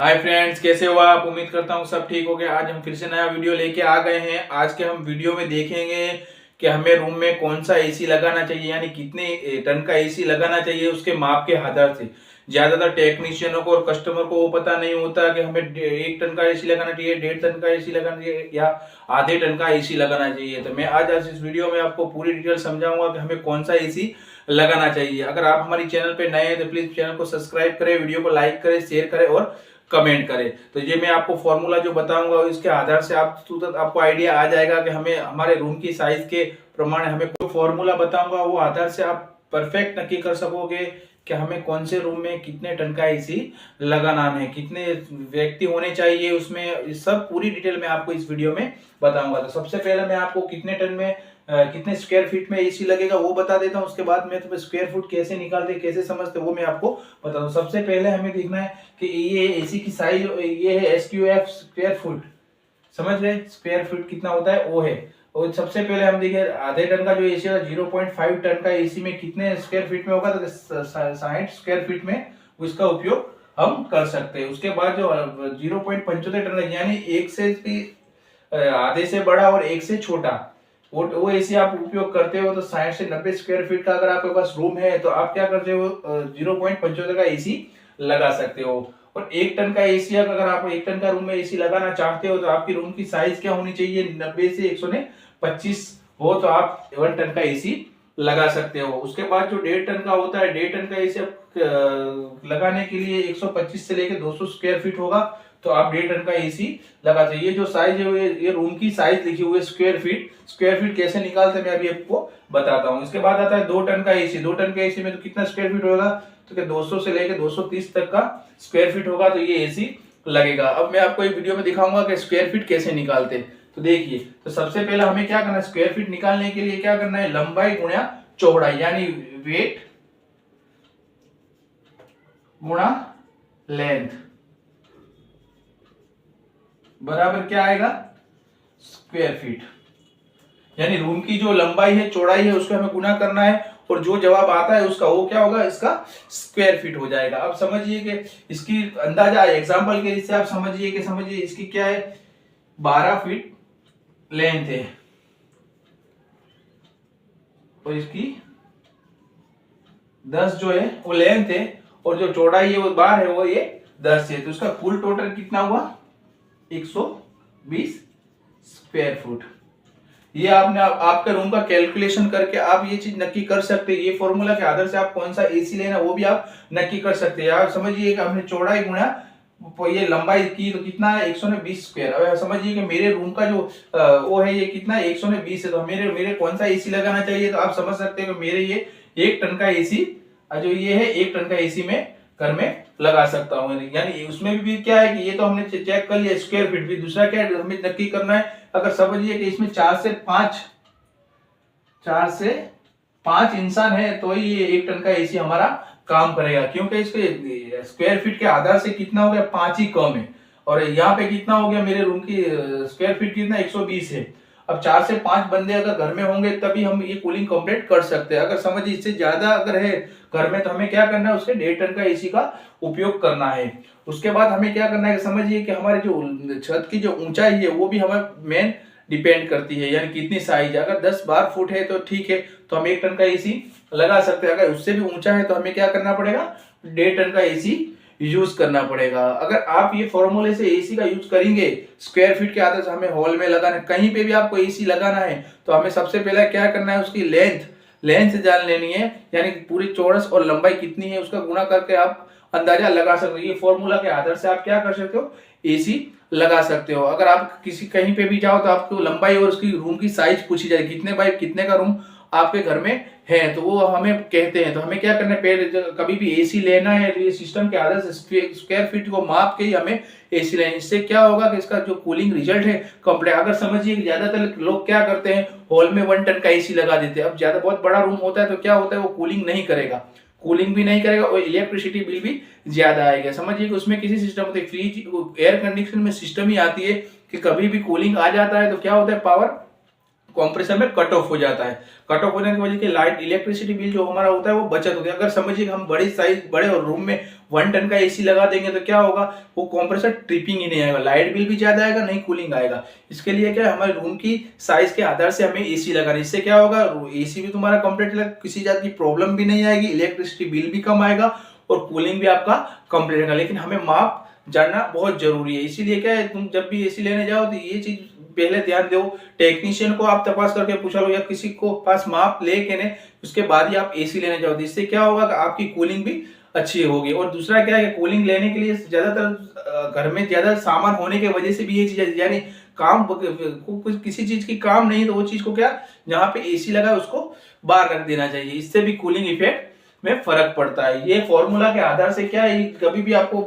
Hi friends, कैसे हो आप? उम्मीद करता हूँ सब ठीक हो गया। आज हम फिर से नया वीडियो लेके आ गए हैं। आज के हम वीडियो में देखेंगे कि हमें रूम में कौन सा एसी लगाना चाहिए, यानी कितने टन का एसी लगाना चाहिए उसके माप के आधार से। ज्यादातर टेक्नीशियनों को और कस्टमर को वो पता नहीं होता कि हमें 1 टन का एसी लगाना चाहिए, 1.5 टन का एसी लगाना चाहिए या आधे टन का एसी लगाना चाहिए। तो मैं आज इस वीडियो में आपको पूरी डिटेल समझाऊंगा कि हमें कौन सा एसी लगाना चाहिए। अगर आप हमारी चैनल पे नए हैं तो प्लीज चैनल को सब्सक्राइब करें, वीडियो को लाइक करें, शेयर करें और कमेंट करें। तो ये मैं आपको फॉर्मूला जो बताऊंगा इसके आधार से आप तुरंत आपको आइडिया आ जाएगा कि हमें हमारे रूम की साइज के प्रमाण हमें कोई फॉर्मूला बताऊंगा, वो आधार से आप परफेक्ट नक्की कर सकोगे कि हमें कौन से रूम में कितने टन का एसी लगाना है, कितने व्यक्ति होने चाहिए उसमें। इस सब पूरी डिटेल में आपको इस वीडियो में बताऊंगा। तो सबसे पहले मैं आपको कितने टन में कितने स्क्वायर फीट में एसी लगेगा वो बता देता हूँ। उसके बाद मैं तुम्हें स्क्वायर फुट कैसे निकालते कैसे समझते वो मैं आपको बता दूं। सबसे पहले हमें देखना है कि ये एसी की साइज, ये है SQF स्क्वायर फुट। समझ रहे? स्क्वायर फीट कितना होता है वो है। और सबसे पहले हम देखिए आधे टन का जो एसी है 0.5 टन का एसी में कितने स्क्वायर फीट में होगा, तो 60 स्क्वायर फीट में उसका उपयोग हम कर सकते हैं। उसके बाद जो 0.75 टन यानी एक से भी आधे से बड़ा और एक से छोटा वो एसी आप उपयोग करते हो, तो 60 से 90 स्क्वायर फीट का अगर आपके पास रूम है तो आप क्या करते हो 0.75 का एसी लगा सकते हो। और 1 टन का एसी अगर आप 1 टन का रूम में एसी लगाना चाहते हो तो आपकी रूम की साइज क्या होनी चाहिए, 90 से 125 हो तो आप 1 टन का एसी लगा सकते हो। उसके बाद जो 1.5 टन का होता है, 1.5 टन का एसी लगाने के लिए 125 से लेकर 200 स्क्वायर फीट होगा तो आप 1.5 टन का एसी लगा चाहिए। ये जो साइज है ये रूम की साइज लिखी हुई है स्क्वायर फीट कैसे निकालते हैं मैं अभी आपको बताता हूँ। इसके बाद आता है 2 टन का एसी। 2 टन का एसी में तो कितना स्क्वायर फीट होगा, तो क्या 200 से लेकर 230 तक का स्क्वायर फीट होगा तो ये एसी लगेगा। अब मैं आपको एक वीडियो में दिखाऊंगा कि स्क्वायर फीट कैसे निकालते हैं। तो देखिए, तो सबसे पहले हमें क्या करना है, स्क्वायर फीट निकालने के लिए क्या करना है, लंबाई गुणा चौड़ाई यानी वेट गुणा लेंथ बराबर क्या आएगा, स्क्वायर फीट। यानी रूम की जो लंबाई है चौड़ाई है उसको हमें गुना करना है और जो जवाब आता है उसका वो क्या होगा, इसका स्क्वायर फीट हो जाएगा। अब समझिए कि इसकी अंदाजा एग्जांपल के जिससे आप समझिए इसकी क्या है, 12 फीट लेंथ है और इसकी 10 जो है वो लेंथ है और जो चौड़ाई है वो 12 है, वो ये 10 है। तो इसका कुल टोटल कितना हुआ, 120 स्क्वायर फुट। ये आपने आपके रूम का कैलकुलेशन करके आप ये चीज नक्की कर सकते हैं। ये फॉर्मूला के आधार से आप कौन सा एसी लेना वो भी आप नक्की कर सकते हैं। आप समझिए कि हमने चौड़ाई गुणा ये लंबाई की तो कितना है, 120 स्क्वायर। अब समझिए कि मेरे रूम का जो वो है ये कितना है, 120 है। तो मेरे मेरे कौन सा एसी लगाना चाहिए, तो आप समझ सकते हैं कि मेरे ये 1 टन का एसी जो ये है 1 टन का एसी में घर में लगा सकता हूँ। यानी उसमें भी क्या है कि ये तो हमने चेक कर लिया स्क्वायर फीट भी, दूसरा क्या है हमें नक्की करना है। अगर समझिए कि इसमें 4 से 5 इंसान है तो ही ये 1 टन का एसी हमारा काम करेगा, क्योंकि इसके स्क्वायर फीट के आधार से कितना हो गया, 5 ही कम है। और यहाँ पे कितना हो गया, मेरे रूम की स्क्वायर फीट कितना 120 है। अब 4 से 5 बंदे अगर घर में होंगे तभी हम ये कूलिंग कंप्लीट कर सकते हैं। अगर समझिए इससे ज्यादा अगर है घर में तो हमें क्या करना है, उसके 1.5 टन का एसी का उपयोग करना है। उसके बाद हमें क्या करना है, समझिए कि हमारे जो छत की जो ऊंचाई है वो भी हमें मेन डिपेंड करती है, यानी कितनी साइज है। अगर 10-12 फुट है तो ठीक है, तो हम 1 टन का एसी लगा सकते हैं। अगर उससे भी ऊंचा है तो हमें क्या करना पड़ेगा, 1.5 टन का एसी यूज करना पड़ेगा। अगर आप ये फॉर्मूले से एसी का यूज करेंगे स्क्वायर फीट के आधार से, हमें हॉल में लगाना है, कहीं पे भी आपको एसी लगाना है तो हमें सबसे पहले क्या करना है, उसकी लेंथ जान लेनी है, यानी पूरी चौड़स और लंबाई कितनी है उसका गुणा करके आप अंदाजा लगा सकते हो। ये फॉर्मूला के आधार से आप क्या कर सकते हो, एसी लगा सकते हो। अगर आप किसी कहीं पे भी जाओ तो आपको लंबाई और उसकी रूम की साइज पूछी जाए, कितने बाय कितने का रूम आपके घर में है, तो वो हमें कहते हैं। तो हमें क्या करना है, पहले कभी भी एसी लेना है तो ये सिस्टम के आधार से स्क्वायर फीट को माप के ही हमें एसी लेना है। इससे क्या होगा कि इसका जो कूलिंग रिजल्ट है कंप्लीट। अगर समझिए कि ज्यादातर लोग क्या करते हैं, हॉल में 1 टन का एसी लगा देते हैं। अब ज्यादा बहुत बड़ा रूम होता है तो क्या होता है, वो कूलिंग भी नहीं करेगा और इलेक्ट्रिसिटी बिल भी ज्यादा आएगा। समझिए कि उसमें किसी सिस्टम होते फ्रिज एयर कंडीशन में सिस्टम ही आती है कि कभी भी कूलिंग आ जाता है तो क्या होता है, पावर कंप्रेसर में कट ऑफ हो जाता है। कट ऑफ होने की वजह से लाइट इलेक्ट्रिसिटी बिल जो हमारा होता है वो बचत होती है। अगर समझिए कि हम बड़े रूम में 1 टन का एसी लगा देंगे तो क्या होगा, वो कंप्रेसर ट्रिपिंग ही नहीं आएगा, लाइट बिल भी ज्यादा आएगा, नहीं कूलिंग आएगा। इसके लिए क्या है, हमारे रूम की साइज के आधार से हमें एसी लगाना। इससे क्या होगा, एसी भी तुम्हारा कंप्लीट लगा, किसी जात की प्रॉब्लम भी नहीं आएगी, इलेक्ट्रिसिटी बिल भी कम आएगा और कूलिंग भी आपका कंप्लीट रहेगा। लेकिन हमें माप जानना बहुत जरूरी है। इसीलिए क्या है, तुम जब भी एसी लेने जाओ तो ये चीज पहले ध्यान दो, टेक्नीशियन को आप तपास करके पूछा लो या किसी को पास माप लेके ने उसके बाद ही आप एसी लेने जाओ। इससे क्या होगा कि आपकी कूलिंग भी अच्छी होगी। और दूसरा क्या है, कूलिंग लेने के लिए ज्यादातर घर में ज्यादा सामान होने की वजह से भी ये चीज, यानी काम किसी चीज की काम नहीं तो वो चीज को क्या, जहाँ पे एसी लगा है उसको बाहर रख देना चाहिए। इससे भी कूलिंग इफेक्ट में फर्क पड़ता है। ये फॉर्मूला के आधार से क्या है, कभी भी आपको